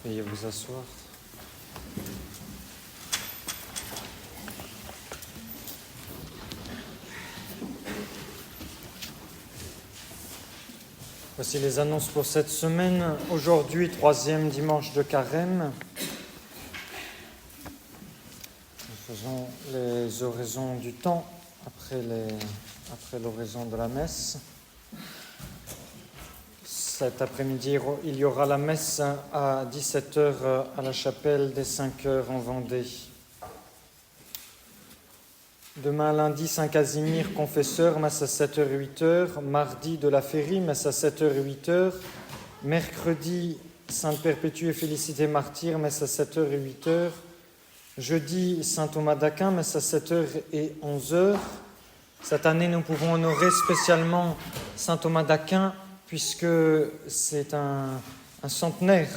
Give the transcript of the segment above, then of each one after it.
Veuillez vous asseoir. Voici les annonces pour cette semaine. Aujourd'hui, 3e dimanche de Carême. Nous faisons les oraisons du temps après l'oraison de la messe. Cet après-midi, il y aura la messe à 17h à la chapelle des 5h en Vendée. Demain, lundi, Saint-Casimir, confesseur, messe à 7h et 8h. Mardi, de la Férie, messe à 7h et 8h. Mercredi, Sainte Perpétue et Félicité Martyr, messe à 7h et 8h. Jeudi, Saint Thomas d'Aquin, messe à 7h et 11h. Cette année, nous pouvons honorer spécialement Saint Thomas d'Aquin, puisque c'est un centenaire.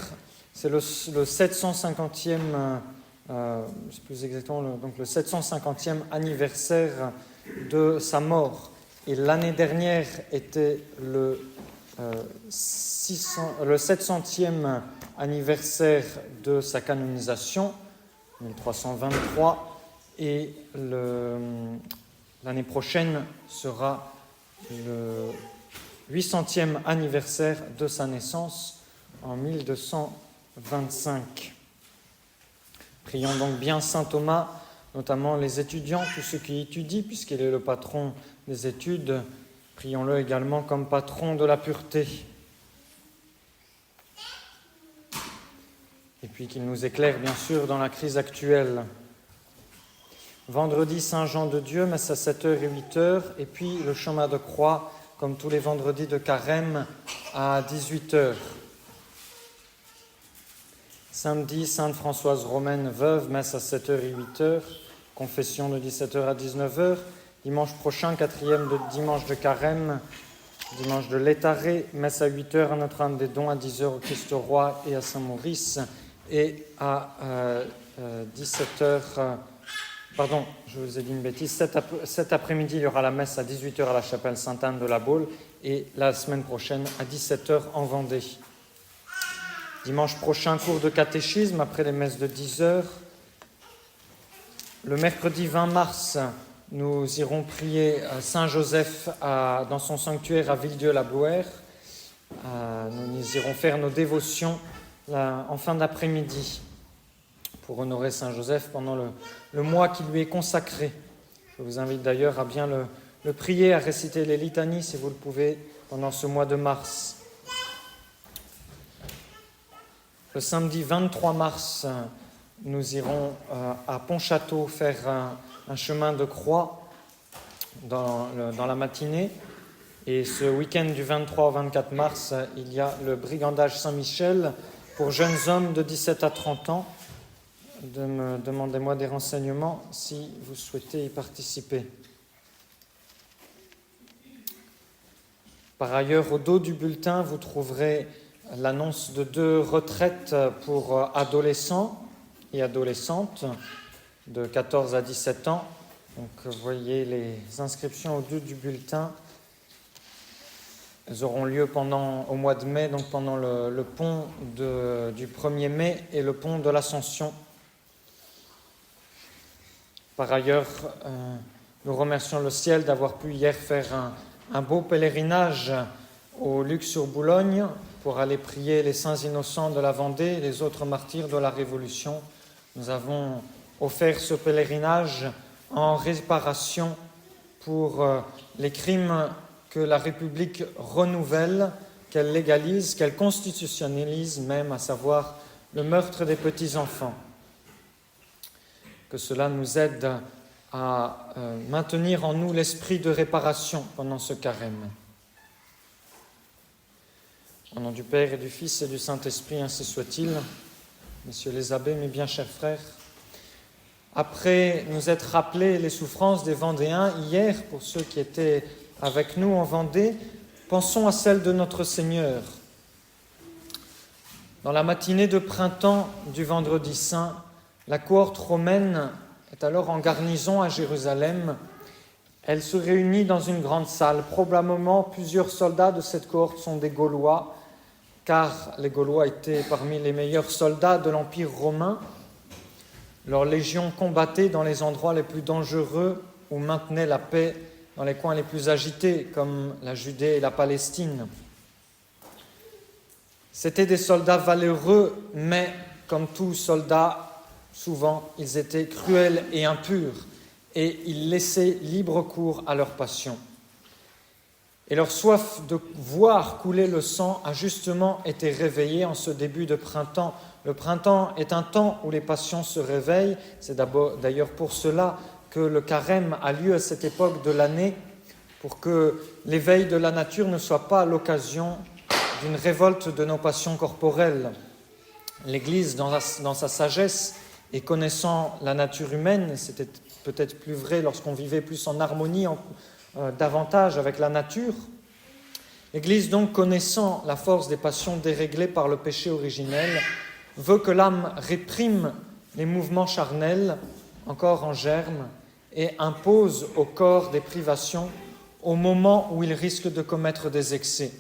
C'est le 750e, c'est plus exactement le 750e anniversaire de sa mort. Et l'année dernière était le 700e anniversaire de sa canonisation, 1323, et l'année prochaine sera le 800e anniversaire de sa naissance en 1225. Prions donc bien Saint Thomas, notamment les étudiants, tous ceux qui étudient, puisqu'il est le patron des études. Prions-le également comme patron de la pureté. Et puis qu'il nous éclaire, bien sûr, dans la crise actuelle. Vendredi, Saint Jean de Dieu, messe à 7h et 8h, et puis le chemin de croix, comme tous les vendredis de Carême, à 18h. Samedi, Sainte Françoise Romaine, veuve, messe à 7h et 8h, confession de 17h à 19h. Dimanche prochain, 4e dimanche de Carême, dimanche de l'Étaré, messe à 8h à Notre-Dame des Dons, à 10h au Christ-Roi et à Saint-Maurice, et à 17h... Pardon, je vous ai dit une bêtise. Cet après-midi, il y aura la messe à 18h à la chapelle Sainte-Anne de la Baule et la semaine prochaine à 17h en Vendée. Dimanche prochain, cours de catéchisme après les messes de 10h. Le mercredi 20 mars, nous irons prier Saint-Joseph dans son sanctuaire à Villedieu-la-Blouère. Nous irons faire nos dévotions en fin d'après-midi pour honorer Saint-Joseph pendant le mois qui lui est consacré. Je vous invite d'ailleurs à bien le prier, à réciter les litanies, si vous le pouvez, pendant ce mois de mars. Le samedi 23 mars, nous irons à Pontchâteau faire un chemin de croix dans la matinée. Et ce week-end du 23 au 24 mars, il y a le brigandage Saint-Michel pour jeunes hommes de 17 à 30 ans. Demandez-moi des renseignements si vous souhaitez y participer. Par ailleurs, au dos du bulletin, vous trouverez l'annonce de 2 retraites pour adolescents et adolescentes de 14 à 17 ans. Donc, vous voyez les inscriptions au dos du bulletin. Elles auront lieu au mois de mai, donc pendant le pont du 1er mai et le pont de l'Ascension. Par ailleurs, nous remercions le ciel d'avoir pu hier faire un beau pèlerinage au Luc-sur-Boulogne pour aller prier les saints innocents de la Vendée et les autres martyrs de la Révolution. Nous avons offert ce pèlerinage en réparation pour les crimes que la République renouvelle, qu'elle légalise, qu'elle constitutionnalise même, à savoir le meurtre des petits-enfants. Que cela nous aide à maintenir en nous l'esprit de réparation pendant ce carême. Au nom du Père et du Fils et du Saint-Esprit, ainsi soit-il. Messieurs les abbés, mes bien chers frères, après nous être rappelé les souffrances des Vendéens hier, pour ceux qui étaient avec nous en Vendée, pensons à celles de notre Seigneur. Dans la matinée de printemps du Vendredi Saint, la cohorte romaine est alors en garnison à Jérusalem. Elle se réunit dans une grande salle. Probablement, plusieurs soldats de cette cohorte sont des Gaulois, car les Gaulois étaient parmi les meilleurs soldats de l'Empire romain. Leurs légions combattaient dans les endroits les plus dangereux ou maintenaient la paix dans les coins les plus agités, comme la Judée et la Palestine. C'étaient des soldats valeureux, mais comme tous soldats, souvent, ils étaient cruels et impurs, et ils laissaient libre cours à leur passion. Et leur soif de voir couler le sang a justement été réveillée en ce début de printemps. Le printemps est un temps où les passions se réveillent. C'est d'ailleurs pour cela que le carême a lieu à cette époque de l'année, pour que l'éveil de la nature ne soit pas l'occasion d'une révolte de nos passions corporelles. L'Église, dans sa sagesse et connaissant la nature humaine, c'était peut-être plus vrai lorsqu'on vivait plus en harmonie, davantage avec la nature. L'Église, donc, connaissant la force des passions déréglées par le péché originel, veut que l'âme réprime les mouvements charnels, encore en germe, et impose au corps des privations au moment où il risque de commettre des excès.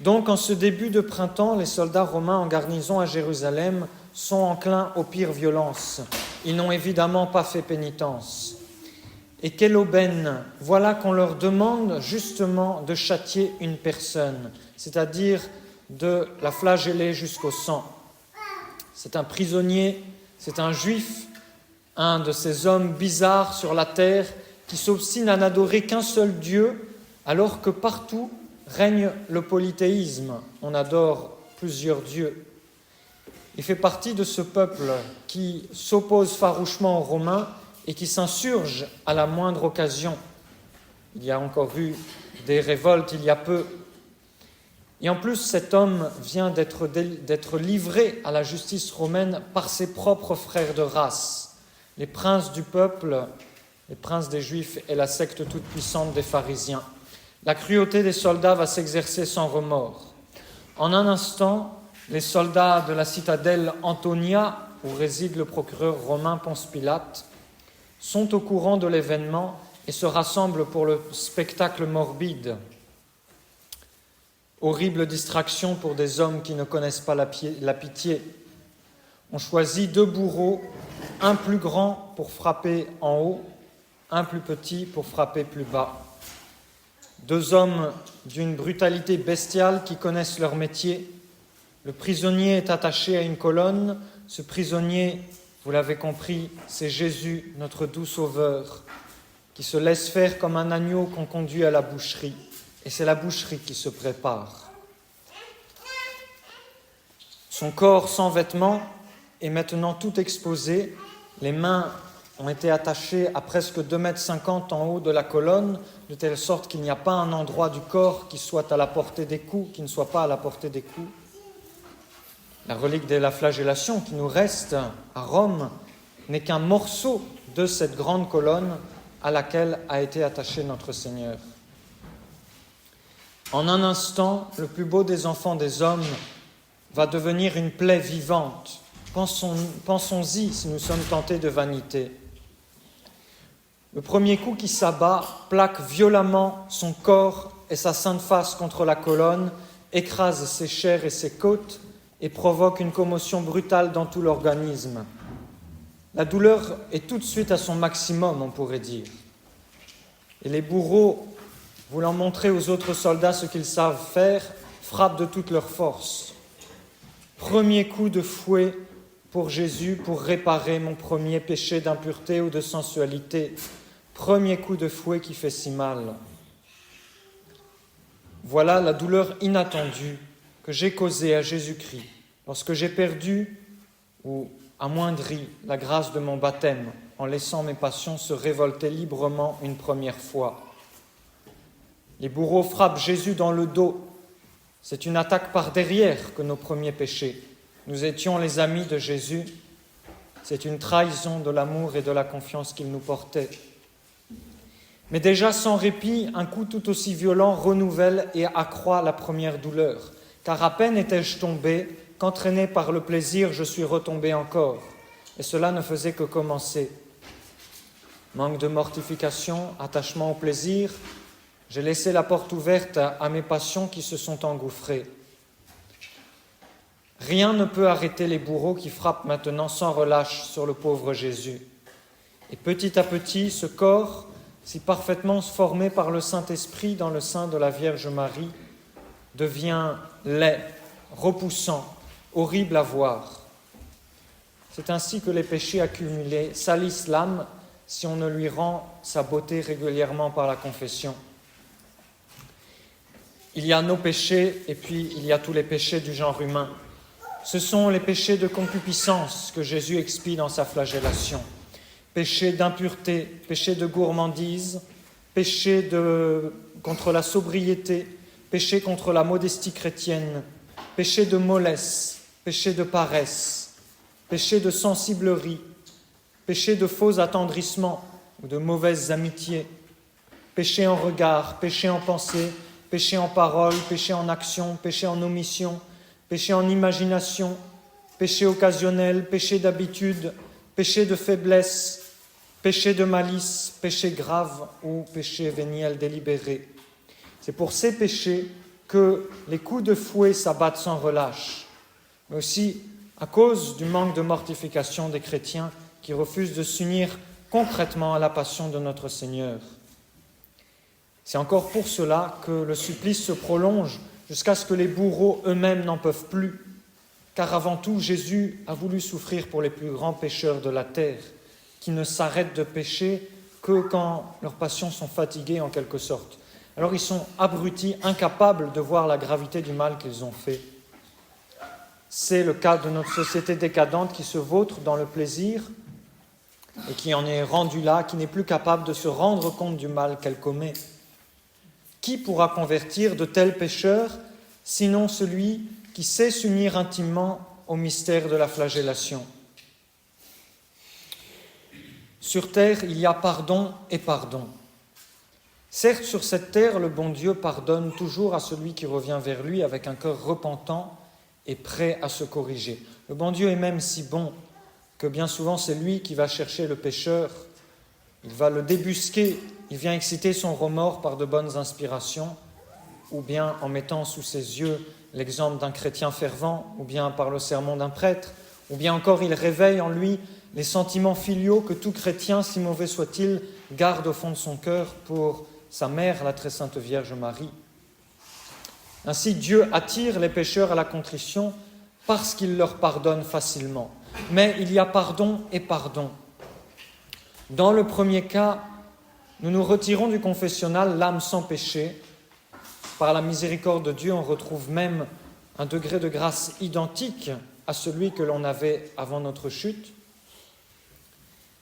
Donc, en ce début de printemps, les soldats romains en garnison à Jérusalem sont enclins aux pires violences. Ils n'ont évidemment pas fait pénitence. Et quelle aubaine! Voilà qu'on leur demande justement de châtier une personne, c'est-à-dire de la flageller jusqu'au sang. C'est un prisonnier, c'est un juif, un de ces hommes bizarres sur la terre qui s'obstine à n'adorer qu'un seul Dieu, alors que partout règne le polythéisme. On adore plusieurs dieux. Il fait partie de ce peuple qui s'oppose farouchement aux Romains et qui s'insurge à la moindre occasion. Il y a encore eu des révoltes il y a peu. Et en plus, cet homme vient d'être livré à la justice romaine par ses propres frères de race, les princes du peuple, les princes des Juifs et la secte toute-puissante des pharisiens. La cruauté des soldats va s'exercer sans remords. En un instant, les soldats de la citadelle Antonia, où réside le procureur romain Ponce Pilate, sont au courant de l'événement et se rassemblent pour le spectacle morbide. Horrible distraction pour des hommes qui ne connaissent pas la pitié. On choisit 2 bourreaux, un plus grand pour frapper en haut, un plus petit pour frapper plus bas. 2 hommes d'une brutalité bestiale qui connaissent leur métier. Le prisonnier est attaché à une colonne. Ce prisonnier, vous l'avez compris, c'est Jésus, notre doux Sauveur, qui se laisse faire comme un agneau qu'on conduit à la boucherie. Et c'est la boucherie qui se prépare. Son corps sans vêtements est maintenant tout exposé. Les mains ont été attachées à presque 2,50 m en haut de la colonne, de telle sorte qu'il n'y a pas un endroit du corps qui soit à la portée des coups, qui ne soit pas à la portée des coups. La relique de la flagellation qui nous reste à Rome n'est qu'un morceau de cette grande colonne à laquelle a été attaché notre Seigneur. En un instant, le plus beau des enfants des hommes va devenir une plaie vivante. Pensons-y si nous sommes tentés de vanité. Le premier coup qui s'abat plaque violemment son corps et sa sainte face contre la colonne, écrase ses chairs et ses côtes et provoque une commotion brutale dans tout l'organisme. La douleur est tout de suite à son maximum, on pourrait dire. Et les bourreaux, voulant montrer aux autres soldats ce qu'ils savent faire, frappent de toute leur force. Premier coup de fouet pour Jésus pour réparer mon premier péché d'impureté ou de sensualité. Premier coup de fouet qui fait si mal. Voilà la douleur inattendue que j'ai causée à Jésus-Christ lorsque j'ai perdu ou amoindri la grâce de mon baptême en laissant mes passions se révolter librement une première fois. Les bourreaux frappent Jésus dans le dos. C'est une attaque par derrière que nos premiers péchés. Nous étions les amis de Jésus. C'est une trahison de l'amour et de la confiance qu'il nous portait. Mais déjà sans répit, un coup tout aussi violent renouvelle et accroît la première douleur. Car à peine étais-je tombé, qu'entraîné par le plaisir, je suis retombé encore. Et cela ne faisait que commencer. Manque de mortification, attachement au plaisir, j'ai laissé la porte ouverte à mes passions qui se sont engouffrées. Rien ne peut arrêter les bourreaux qui frappent maintenant sans relâche sur le pauvre Jésus. Et petit à petit, ce corps, si parfaitement formé par le Saint-Esprit dans le sein de la Vierge Marie, devient laid, repoussant, horrible à voir. C'est ainsi que les péchés accumulés salissent l'âme si on ne lui rend sa beauté régulièrement par la confession. Il y a nos péchés et puis il y a tous les péchés du genre humain. Ce sont les péchés de concupiscence que Jésus expie dans sa flagellation. Péché d'impureté, péché de gourmandise, péché contre la sobriété, péché contre la modestie chrétienne, péché de mollesse, péché de paresse, péché de sensiblerie, péché de faux attendrissements ou de mauvaises amitiés, péché en regard, péché en pensée, péché en parole, péché en action, péché en omission, péché en imagination, péché occasionnel, péché d'habitude, péché de faiblesse, péché de malice, péché grave ou péché véniel délibéré. C'est pour ces péchés que les coups de fouet s'abattent sans relâche, mais aussi à cause du manque de mortification des chrétiens qui refusent de s'unir concrètement à la passion de notre Seigneur. C'est encore pour cela que le supplice se prolonge jusqu'à ce que les bourreaux eux-mêmes n'en peuvent plus, car avant tout, Jésus a voulu souffrir pour les plus grands pécheurs de la terre, qui ne s'arrêtent de pécher que quand leurs passions sont fatiguées en quelque sorte. Alors ils sont abrutis, incapables de voir la gravité du mal qu'ils ont fait. C'est le cas de notre société décadente qui se vautre dans le plaisir et qui en est rendue là, qui n'est plus capable de se rendre compte du mal qu'elle commet. Qui pourra convertir de tels pécheurs, sinon celui qui sait s'unir intimement au mystère de la flagellation? Sur terre, il y a pardon et pardon. Certes, sur cette terre, le bon Dieu pardonne toujours à celui qui revient vers lui avec un cœur repentant et prêt à se corriger. Le bon Dieu est même si bon que bien souvent c'est lui qui va chercher le pécheur. Il va le débusquer, il vient exciter son remords par de bonnes inspirations, ou bien en mettant sous ses yeux l'exemple d'un chrétien fervent, ou bien par le sermon d'un prêtre, ou bien encore il réveille en lui les sentiments filiaux que tout chrétien, si mauvais soit-il, garde au fond de son cœur pour sa mère, la très sainte Vierge Marie. Ainsi, Dieu attire les pécheurs à la contrition parce qu'il leur pardonne facilement. Mais il y a pardon et pardon. Dans le premier cas, nous nous retirons du confessionnal l'âme sans péché. Par la miséricorde de Dieu, on retrouve même un degré de grâce identique à celui que l'on avait avant notre chute.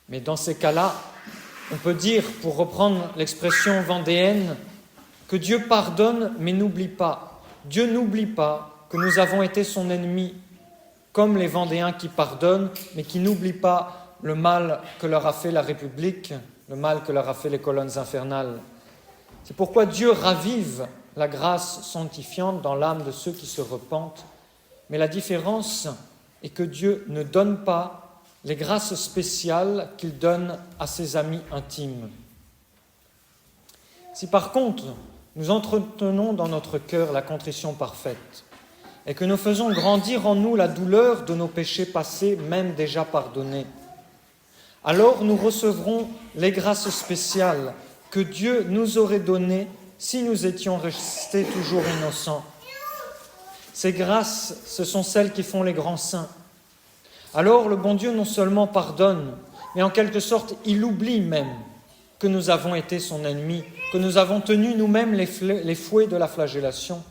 Mais dans ces cas-là, on peut dire, pour reprendre l'expression vendéenne, que Dieu pardonne mais n'oublie pas. Dieu n'oublie pas que nous avons été son ennemi, comme les Vendéens qui pardonnent, mais qui n'oublient pas le mal que leur a fait la République, le mal que leur a fait les colonnes infernales. C'est pourquoi Dieu ravive la grâce sanctifiante dans l'âme de ceux qui se repentent. Mais la différence est que Dieu ne donne pas les grâces spéciales qu'il donne à ses amis intimes. Si par contre, nous entretenons dans notre cœur la contrition parfaite et que nous faisons grandir en nous la douleur de nos péchés passés, même déjà pardonnés, alors nous recevrons les grâces spéciales que Dieu nous aurait données si nous étions restés toujours innocents. Ces grâces, ce sont celles qui font les grands saints. Alors le bon Dieu non seulement pardonne, mais en quelque sorte, il oublie même que nous avons été son ennemi, que nous avons tenu nous-mêmes les fouets de la flagellation.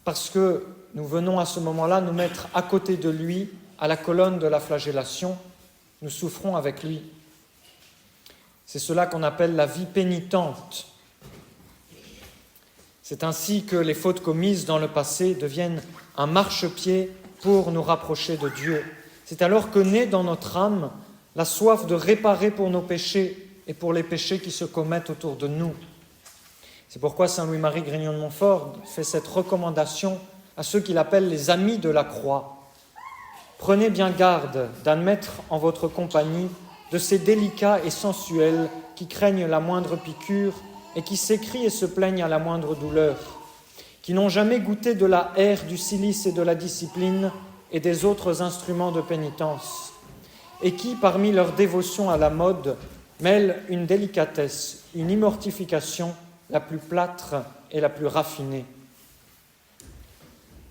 Parce que nous venons à ce moment-là nous mettre à côté de lui, à la colonne de la flagellation, nous souffrons avec lui. C'est cela qu'on appelle la vie pénitente. C'est ainsi que les fautes commises dans le passé deviennent un marchepied pour nous rapprocher de Dieu. C'est alors que naît dans notre âme la soif de réparer pour nos péchés et pour les péchés qui se commettent autour de nous. C'est pourquoi saint Louis-Marie Grignon de Montfort fait cette recommandation à ceux qu'il appelle les amis de la croix. Prenez bien garde d'admettre en votre compagnie de ces délicats et sensuels qui craignent la moindre piqûre et qui s'écrient et se plaignent à la moindre douleur. qui n'ont jamais goûté de la haire, du cilice et de la discipline et des autres instruments de pénitence, et qui, parmi leur dévotion à la mode, mêlent une délicatesse, une immortification la plus plâtre et la plus raffinée.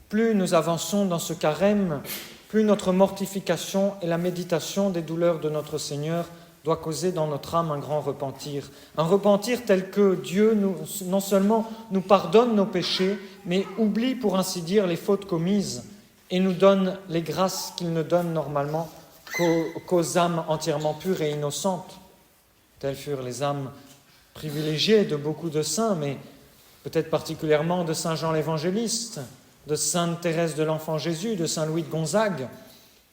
Plus nous avançons dans ce carême, plus notre mortification et la méditation des douleurs de notre Seigneur doit causer dans notre âme un grand repentir. Un repentir tel que Dieu non seulement nous pardonne nos péchés, mais oublie pour ainsi dire les fautes commises et nous donne les grâces qu'il ne donne normalement qu'aux âmes entièrement pures et innocentes. Telles furent les âmes privilégiées de beaucoup de saints, mais peut-être particulièrement de Saint Jean l'Évangéliste, de Sainte Thérèse de l'Enfant Jésus, de Saint Louis de Gonzague,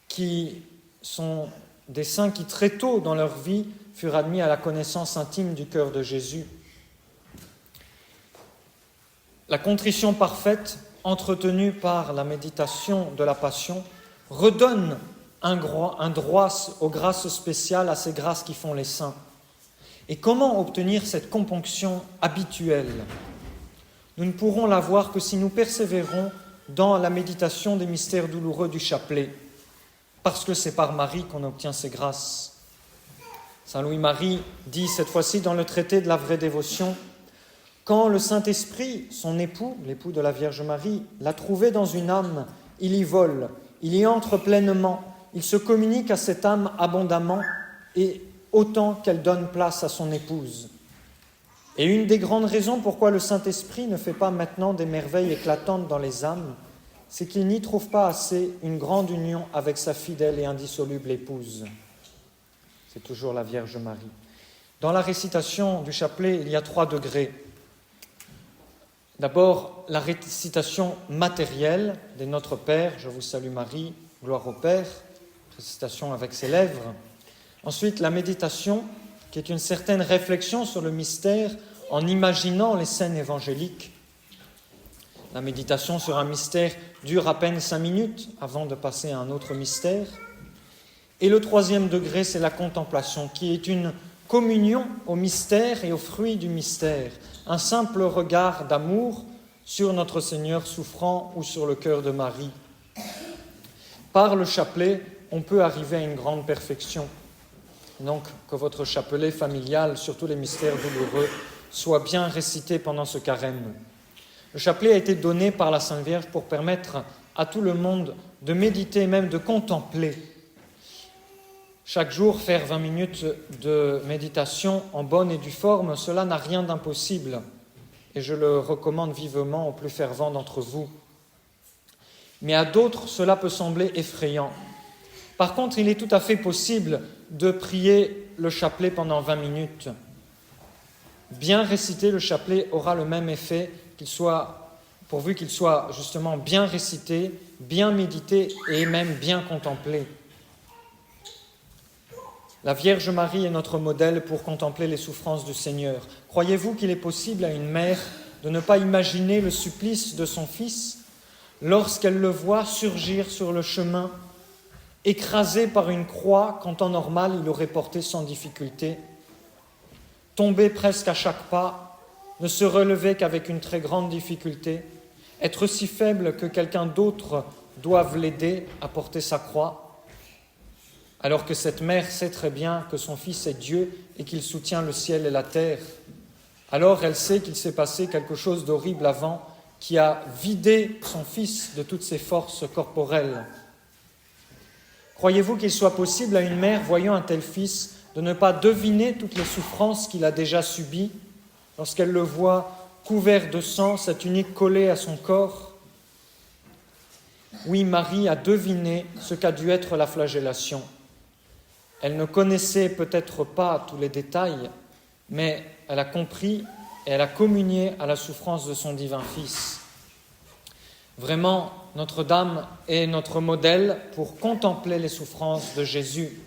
qui sont des saints qui très tôt dans leur vie furent admis à la connaissance intime du cœur de Jésus. La contrition parfaite, entretenue par la méditation de la Passion, redonne un droit aux grâces spéciales, à ces grâces qui font les saints. Et comment obtenir cette componction habituelle ? Nous ne pourrons l'avoir que si nous persévérons dans la méditation des mystères douloureux du chapelet, parce que c'est par Marie qu'on obtient ces grâces. Saint Louis-Marie dit cette fois-ci dans le traité de la vraie dévotion, « Quand le Saint-Esprit, son époux, l'époux de la Vierge Marie, l'a trouvé dans une âme, il y vole, il y entre pleinement, il se communique à cette âme abondamment et autant qu'elle donne place à son épouse. » Et une des grandes raisons pourquoi le Saint-Esprit ne fait pas maintenant des merveilles éclatantes dans les âmes, c'est qu'il n'y trouve pas assez une grande union avec sa fidèle et indissoluble épouse. C'est toujours la Vierge Marie. Dans la récitation du chapelet, il y a 3 degrés. D'abord, la récitation matérielle des Notre Père, je vous salue Marie, gloire au Père, récitation avec ses lèvres. Ensuite, la méditation, qui est une certaine réflexion sur le mystère en imaginant les scènes évangéliques. La méditation sur un mystère dure à peine 5 minutes avant de passer à un autre mystère. Et le 3e degré, c'est la contemplation, qui est une communion au mystère et au fruit du mystère, un simple regard d'amour sur notre Seigneur souffrant ou sur le cœur de Marie. Par le chapelet, on peut arriver à une grande perfection. Donc, que votre chapelet familial, surtout les mystères douloureux, soit bien récité pendant ce carême. Le chapelet a été donné par la Sainte Vierge pour permettre à tout le monde de méditer, même de contempler. Chaque jour, faire 20 minutes de méditation en bonne et due forme, cela n'a rien d'impossible. Et je le recommande vivement aux plus fervents d'entre vous. Mais à d'autres, cela peut sembler effrayant. Par contre, il est tout à fait possible de prier le chapelet pendant 20 minutes. Bien réciter le chapelet aura le même effet pourvu qu'il soit justement bien récité, bien médité et même bien contemplé. La Vierge Marie est notre modèle pour contempler les souffrances du Seigneur. Croyez-vous qu'il est possible à une mère de ne pas imaginer le supplice de son fils lorsqu'elle le voit surgir sur le chemin, écrasé par une croix qu'en temps normal il aurait portée sans difficulté, tomber presque à chaque pas, ne se relever qu'avec une très grande difficulté, être si faible que quelqu'un d'autre doive l'aider à porter sa croix, alors que cette mère sait très bien que son fils est Dieu et qu'il soutient le ciel et la terre. Alors elle sait qu'il s'est passé quelque chose d'horrible avant, qui a vidé son fils de toutes ses forces corporelles. Croyez-vous qu'il soit possible à une mère, voyant un tel fils, de ne pas deviner toutes les souffrances qu'il a déjà subies lorsqu'elle le voit couvert de sang, sa tunique collée à son corps? Oui, Marie a deviné ce qu'a dû être la flagellation. Elle ne connaissait peut-être pas tous les détails, mais elle a compris et elle a communié à la souffrance de son divin Fils. Vraiment, Notre-Dame est notre modèle pour contempler les souffrances de Jésus.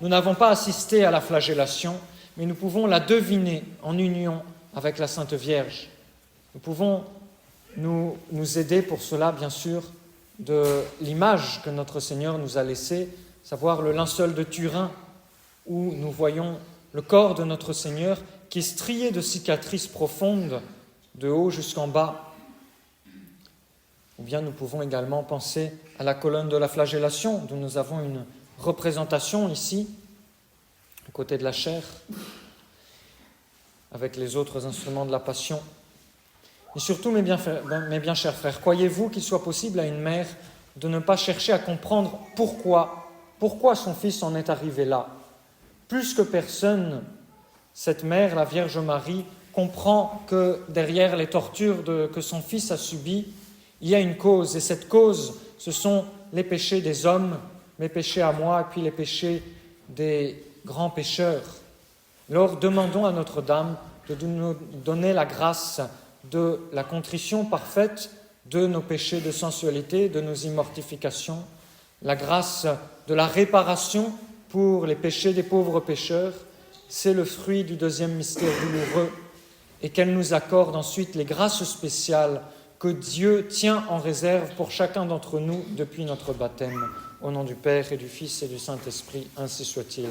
Nous n'avons pas assisté à la flagellation, mais nous pouvons la deviner en union avec la Sainte Vierge. Nous pouvons nous aider pour cela, bien sûr, de l'image que notre Seigneur nous a laissée, savoir le linceul de Turin, où nous voyons le corps de notre Seigneur qui est strié de cicatrices profondes, de haut jusqu'en bas. Ou bien nous pouvons également penser à la colonne de la flagellation, dont nous avons une représentation ici, à côté de la chair, avec les autres instruments de la passion. Et surtout, mes bien chers frères, croyez-vous qu'il soit possible à une mère de ne pas chercher à comprendre pourquoi son fils en est arrivé là? Plus que personne, cette mère, la Vierge Marie, comprend que derrière les tortures que son fils a subies, il y a une cause. Et cette cause, ce sont les péchés des hommes, mes péchés à moi, et puis les péchés des grands pécheurs. Alors demandons à Notre-Dame de nous donner la grâce de la contrition parfaite de nos péchés de sensualité, de nos immortifications, la grâce de la réparation pour les péchés des pauvres pécheurs. C'est le fruit du deuxième mystère douloureux, et qu'elle nous accorde ensuite les grâces spéciales que Dieu tient en réserve pour chacun d'entre nous depuis notre baptême. Au nom du Père et du Fils et du Saint-Esprit, ainsi soit-il.